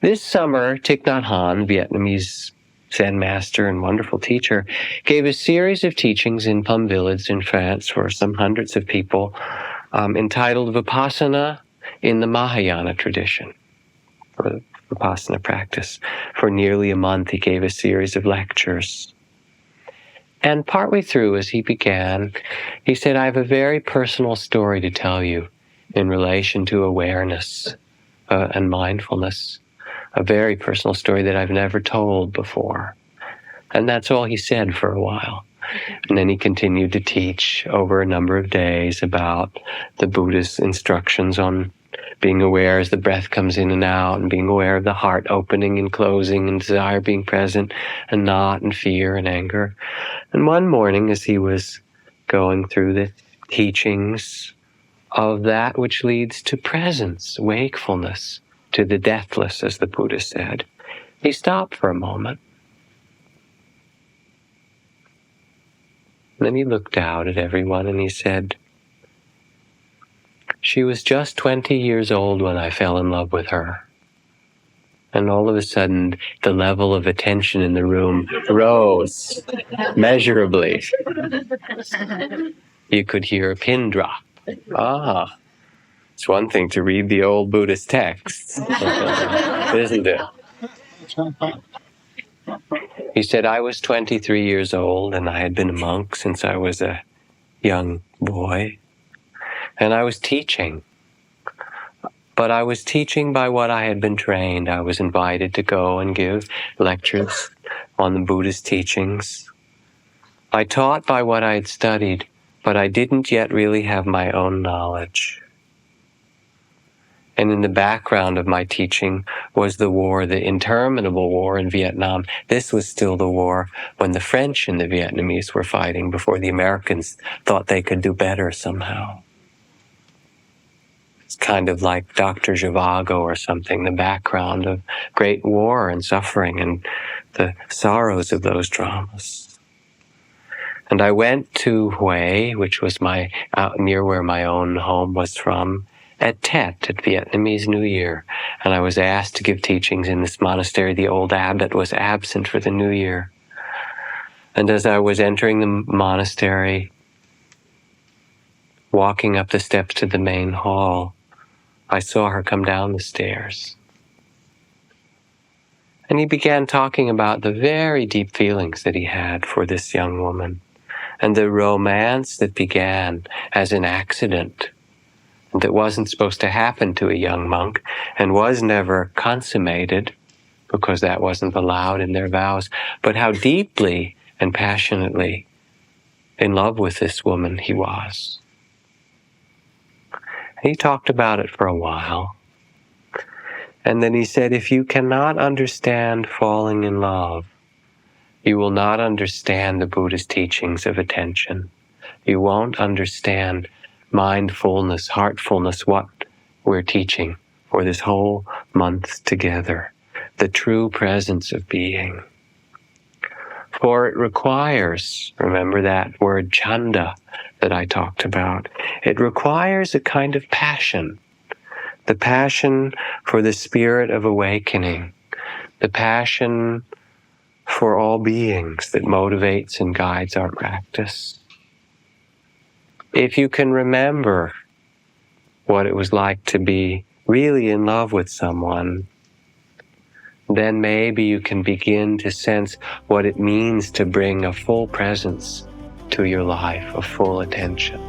This summer, Thich Nhat Hanh, Vietnamese Zen master and wonderful teacher, gave a series of teachings in Plum Village in France for some hundreds of people, entitled Vipassana in the Mahayana tradition, or the Vipassana practice. For nearly a month, he gave a series of lectures. And partway through, as he began, he said, I have a very personal story to tell you in relation to awareness and mindfulness. A very personal story that I've never told before. And that's all he said for a while. And then he continued to teach over a number of days about the Buddha's instructions on being aware as the breath comes in and out, and being aware of the heart opening and closing, and desire being present and not, and fear and anger. And one morning, as he was going through the teachings of that which leads to presence, wakefulness, to the deathless, as the Buddha said, he stopped for a moment. And then he looked out at everyone and he said, she was just 20 years old when I fell in love with her. And all of a sudden, the level of attention in the room rose measurably. You could hear a pin drop. Ah. It's one thing to read the old Buddhist texts, isn't it? He said, I was 23 years old and I had been a monk since I was a young boy. And I was teaching. But I was teaching by what I had been trained. I was invited to go and give lectures on the Buddhist teachings. I taught by what I had studied, but I didn't yet really have my own knowledge. And in the background of my teaching was the war, the interminable war in Vietnam. This was still the war when the French and the Vietnamese were fighting before the Americans thought they could do better somehow. It's kind of like Dr. Zhivago or something, the background of great war and suffering and the sorrows of those dramas. And I went to Hue, which was near where my own home was from, at Tet, at Vietnamese New Year, and I was asked to give teachings in this monastery. The old abbot was absent for the New Year. And as I was entering the monastery, walking up the steps to the main hall, I saw her come down the stairs. And he began talking about the very deep feelings that he had for this young woman, and the romance that began as an accident, that wasn't supposed to happen to a young monk and was never consummated because that wasn't allowed in their vows, but how deeply and passionately in love with this woman he was. He talked about it for a while. And then he said, if you cannot understand falling in love, you will not understand the Buddha's teachings of attention. You won't understand mindfulness, heartfulness, what we're teaching for this whole month together, the true presence of being. For it requires, remember that word chanda that I talked about, it requires a kind of passion, the passion for the spirit of awakening, the passion for all beings that motivates and guides our practice. If you can remember what it was like to be really in love with someone, then maybe you can begin to sense what it means to bring a full presence to your life, a full attention.